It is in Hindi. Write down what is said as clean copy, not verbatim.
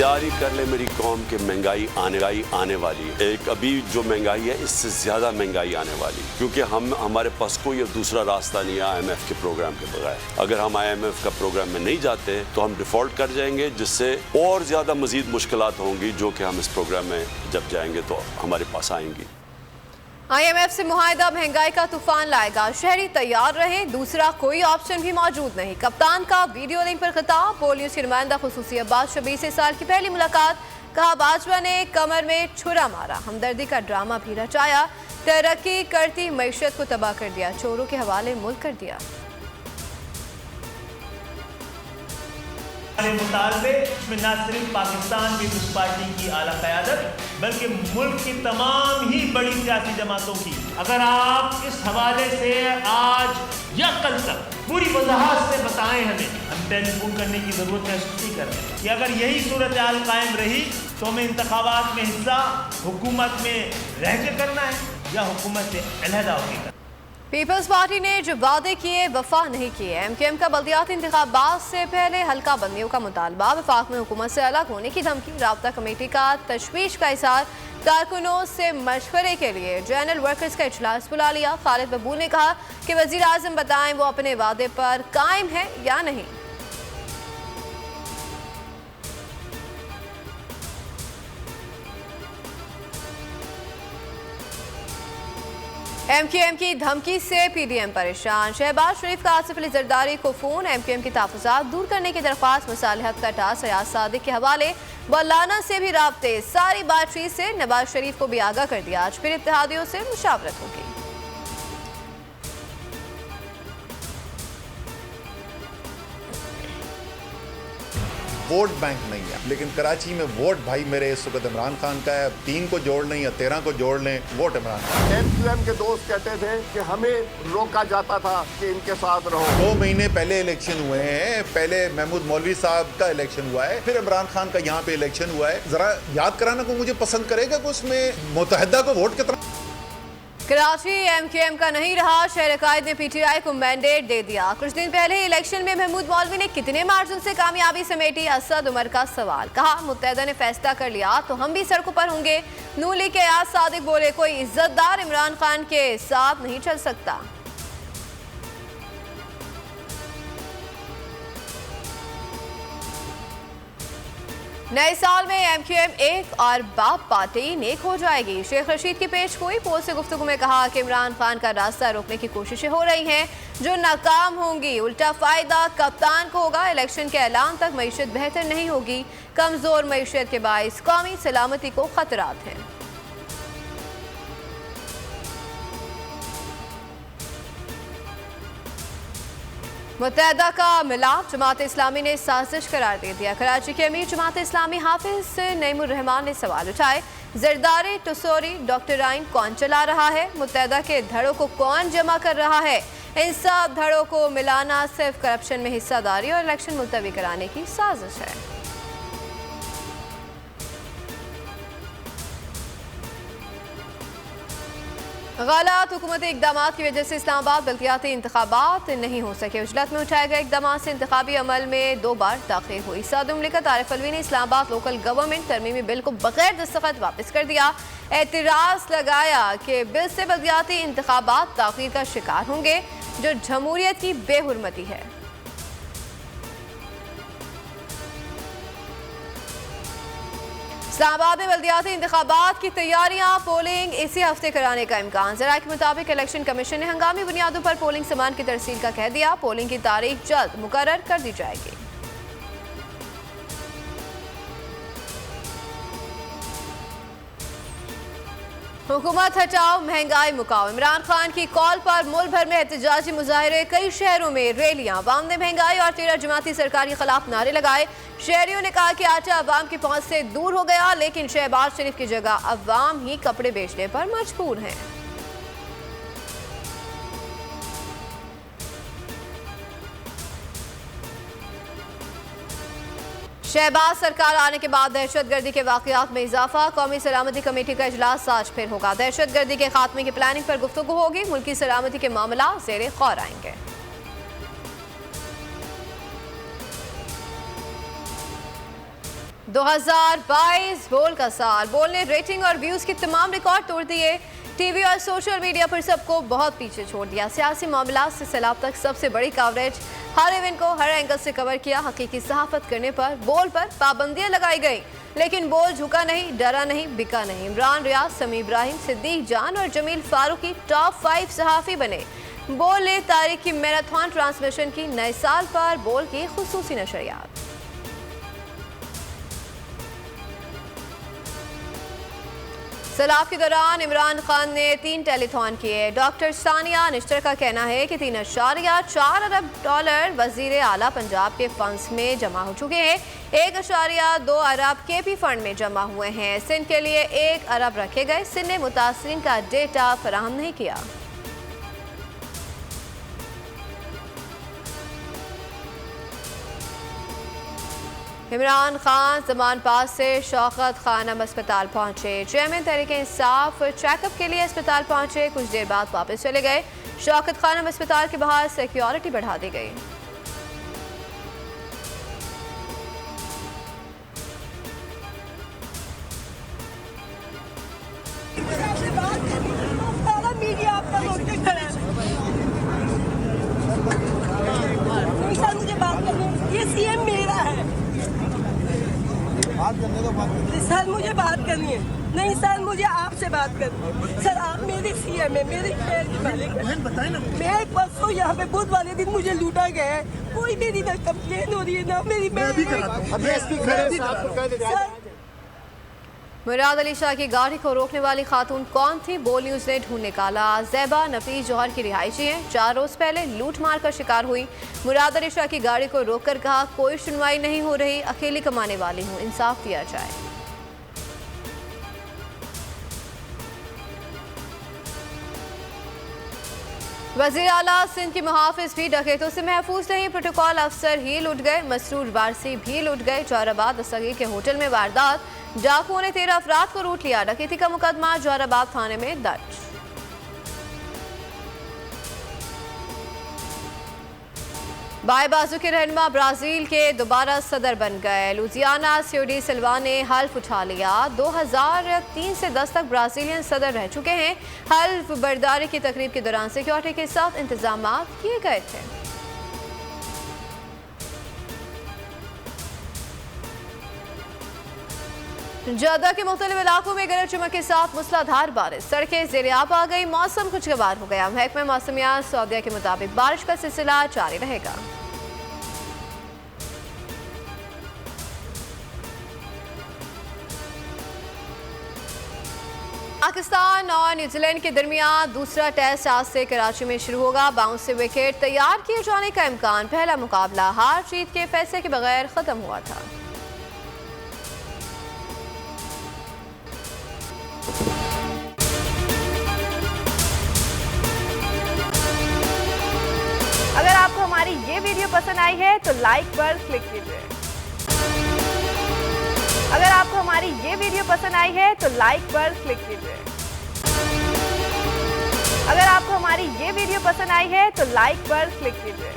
तैयारी कर ले मेरी कौम के महंगाई आने वाली है। एक अभी जो महंगाई है इससे ज्यादा महंगाई आने वाली, क्योंकि हमारे पास कोई दूसरा रास्ता नहीं है IMF के प्रोग्राम के बगैर। अगर हम IMF का प्रोग्राम में नहीं जाते तो हम डिफॉल्ट कर जाएंगे, जिससे और ज्यादा मजीद मुश्किलात होंगी जो कि हम इस प्रोग्राम में जब जाएंगे तो हमारे पास आएंगी। IMF से मुआहिदा महंगाई का तूफान लाएगा, शहरी तैयार रहे, दूसरा कोई ऑप्शन भी मौजूद नहीं। कप्तान का वीडियो लिंक पर खिताब, पोल न्यूज़ के नुमाइंदा खुसूसी अब्बास शबीर से साल की पहली मुलाकात। कहा भाजपा ने कमर में छुरा मारा, हमदर्दी का ड्रामा भी रचाया, तरक्की करती मईशत को तबाह कर दिया, चोरों के हवाले मुल्क कर दिया। मुतालबे में न सिर्फ पाकिस्तान पीपल्स पार्टी की आला क़यादत बल्कि मुल्क की तमाम ही बड़ी सियासी जमातों की, अगर आप इस हवाले से आज या कल तक पूरी वजाहत से बताएं हमें, हम टेलीफोन करने की ज़रूरत महसूस नहीं कर रहे कि अगर यही सूरत हाल कायम रही तो हमें इंतखाबात में हिस्सा हुकूमत में रह के करना है या हुकूमत से अलहदा होकर। पीपल्स पार्टी ने जो वादे किए वफा नहीं किए। MKM का बल्दियाती इंतखाबात से पहले हल्का बंदियों का मुतालबा, वफाक में हुकूमत से अलग होने की धमकी, राब्ता कमेटी का तशवीश का इज़हार, कारकुनों से मशवरे के लिए जनरल वर्कर्स का इजलास बुला लिया। खालिद बबूल ने कहा कि वज़ीर आज़म बताएं वो अपने वादे पर कायम है या नहीं। MKM की धमकी से PDM परेशान, शहबाज शरीफ का आसिफ अली जरदारी को फोन, MKM की तहफ़्फ़ुज़ात दूर करने की दरख्वास्त, मसालिहत का टास्क अयाज सादिक के हवाले, मौलाना से भी राब्ते, सारी बातचीत से नवाज शरीफ को भी आगाह कर दिया। आज फिर इत्तेहादियों से मुशावरत होगी। वोट बैंक नहीं है, लेकिन कराची में वोट भाई मेरे इस वक्त इमरान खान का है। 3 को जोड़ लें या 13 को जोड़ लें, वोट इमरान खान। MQM के दोस्त कहते थे कि हमें रोका जाता था कि इनके साथ रहो। 2 महीने पहले इलेक्शन हुए हैं, पहले महमूद मौलवी साहब का इलेक्शन हुआ है, फिर इमरान खान का यहाँ पे इलेक्शन हुआ है। जरा याद कराना को मुझे पसंद करेगा कि उसमें मुतहदा को वोट कितना। कराची MKM का नहीं रहा, शहर कायद ने PTI को मैंडेट दे दिया। कुछ दिन पहले इलेक्शन में महमूद मौलवी ने कितने मार्जिन से कामयाबी समेटी, असद उमर का सवाल। कहा मुत्तहदा ने फैसला कर लिया तो हम भी सड़कों पर होंगे। नून लीग के अयाज सादिक बोले कोई इज्जतदार इमरान खान के साथ नहीं चल सकता। नए साल में MQM एक और बाप पार्टी नेक हो जाएगी। शेख रशीद की पेश गोई, पोल से गुफ्तगू में कहा कि इमरान खान का रास्ता रोकने की कोशिशें हो रही हैं जो नाकाम होंगी, उल्टा फायदा कप्तान को होगा। इलेक्शन के ऐलान तक मईशत बेहतर नहीं होगी, कमजोर मईशत के बाइस कौमी सलामती को खतरात हैं। मुत्तहदा का मिलाप जमात इस्लामी ने साजिश करार दे दिया। कराची के अमीर जमात इस्लामी हाफिज नईमुर रहमान ने सवाल उठाए, जरदारी टुसोरी डॉक्टराइन कौन चला रहा है, मुत्तहदा के धड़ों को कौन जमा कर रहा है। इन सब धड़ों को मिलाना सिर्फ करप्शन में हिस्सादारी और इलेक्शन मुलतवी कराने की साजिश है। गलत हुकूमती इकदाम की वजह से इस्लामाबाद बल्दियाती इंतखाबात नहीं हो सके। उजलत में उठाए गए इकदाम से इंतखाबी अमल में 2 बार ताख़ीर हुई। सदर मुमलिकत आरिफ अलवी ने इस्लामाबाद लोकल गवर्नमेंट तरमीमी बिल को बगैर दस्तखत वापस कर दिया। एतराज़ लगाया कि बिल से बल्दियाती इंतखाबात ताख़ीर का शिकार होंगे, जो जमहूरियत की बेहुरमती है। इस्लामाबाद में बल्दियाती इंतखाबात की तैयारियां, पोलिंग इसी हफ्ते कराने का इम्कान। ज़रा के मुताबिक इलेक्शन कमीशन ने हंगामी बुनियादों पर पोलिंग सामान की तरसील का कह दिया। पोलिंग की तारीख जल्द मुकर्रर कर दी जाएगी। हुकूमत हटाओ महंगाई मुकाओ, इमरान खान की कॉल पर मुल्क भर में एहतजाजी मुजाहरे, कई शहरों में रैलियां। अवाम ने महंगाई और 13 जमाती सरकार के खिलाफ नारे लगाए। शहरियों ने कहा कि आटा अवाम की पहुंच से दूर हो गया, लेकिन शहबाज शरीफ की जगह अवाम ही कपड़े बेचने पर मजबूर हैं। शहबाज सरकार आने के बाद दहशतगर्दी के वाकयात में इजाफा, कौमी सलामती कमेटी का इजलास आज फिर होगा। दहशतगर्दी के खात्मे की प्लानिंग पर गुफ्तगू होगी। मुल्की सलामती के मामला ज़ेरे गौर आएंगे। 2022 बोल का साल। बोल ने रेटिंग और व्यूज के तमाम रिकॉर्ड तोड़ दिए। टीवी और सोशल मीडिया पर सबको बहुत पीछे छोड़ दिया। सियासी मामलात से सैलाब तक सबसे बड़ी कवरेज, हर इवेंट को हर एंगल से कवर किया। हकीकी सहाफत करने पर बोल पर पाबंदियां लगाई गई, लेकिन बोल झुका नहीं, डरा नहीं, बिका नहीं। इमरान, रियाज, समी इब्राहिम, सिद्दीक जान और जमील फारूकी टॉप 5 सहाफ़ी बने। बोल ने तारीख की मैराथन ट्रांसमिशन की। नए साल पर बोल की खुसूसी नशरियात। सैलाब के दौरान इमरान खान ने 3 टेलीथॉन किए। डॉक्टर सानिया निश्तर का कहना है कि $3.4 अरब वजीर आला पंजाब के फंड्स में जमा हो चुके हैं। $1.2 अरब KP फंड में जमा हुए हैं। सिंध के लिए 1 अरब रखे गए। सिंध ने मुतासरीन का डेटा फराहम नहीं किया। इमरान खान जमान पास से शौकत खानम अस्पताल पहुंचे। चेयरमैन तहरीक इंसाफ चेकअप के लिए अस्पताल पहुंचे। कुछ देर बाद वापस चले गए। शौकत खानम अस्पताल के बाहर सिक्योरिटी बढ़ा दी गई। मीडिया आपका रोकते खड़ा है। सर मुझे बात करनी, ये सीएम मेरा है। सर मुझे बात करनी है। नहीं सर, मुझे आपसे बात करनी है। सर आप मेरे सीएम है, मेरे पैर की मालिक है। बताए ना, मैं परसों यहाँ पे बुध वाले दिन मुझे लूटा गया है। कोई मेरी ना कंप्लेन हो रही है ना मेरी। मुराद अली शाह की गाड़ी को रोकने वाली खातून कौन थी? बोल न्यूज ने ढूंढ निकाला। ज़ैबा नफीस जौहर की रिहायशी है। 4 रोज पहले लूट मार का शिकार हुई। मुराद अली शाह की गाड़ी को रोककर कहा, कोई सुनवाई नहीं हो रही, अकेली कमाने वाली हूँ, इंसाफ दिया जाए। वज़ीर आला सिंध की मुहाफिज भी डकैतों से महफूज नहीं। प्रोटोकॉल अफसर ही लुट गए। मसरूर वारसी भी लुट गए। जौहराबाद दस्तगीर के होटल में वारदात। डाकुओं ने 13 अफराद को लूट लिया। डकैती का मुकदमा जौहराबाद थाने में दर्ज। बाएं बाजू के रहनुमा ब्राजील के दोबारा सदर बन गए। लुजियाना सियोडी सिल्वा ने हल्फ उठा लिया। 2003 से 10 तक ब्राजीलियन सदर रह चुके हैं। हल्फ बर्दारी की तकरीब के दौरान सिक्योरिटी के साथ इंतजाम किए गए थे। जद्दा के मुख्तलिफ इलाकों में गरज चमक के साथ मूसलाधार बारिश। सड़कें ज़ेर-ए-आब आ गई। मौसम खुशगवार हो गया। महकमा मौसमियात सऊदीया के मुताबिक बारिश का सिलसिला जारी रहेगा। पाकिस्तान और न्यूजीलैंड के दरमियान दूसरा टेस्ट आज से कराची में शुरू होगा। बाउंस से विकेट तैयार किए जाने का इम्कान। पहला मुकाबला हार जीत के फैसले के बगैर खत्म हुआ था। अगर आपको हमारी ये वीडियो पसंद आई है तो लाइक पर क्लिक कीजिए। अगर आपको हमारी ये वीडियो पसंद आई है तो लाइक पर क्लिक कीजिए। अगर आपको हमारी ये वीडियो पसंद आई है तो लाइक पर क्लिक कीजिए।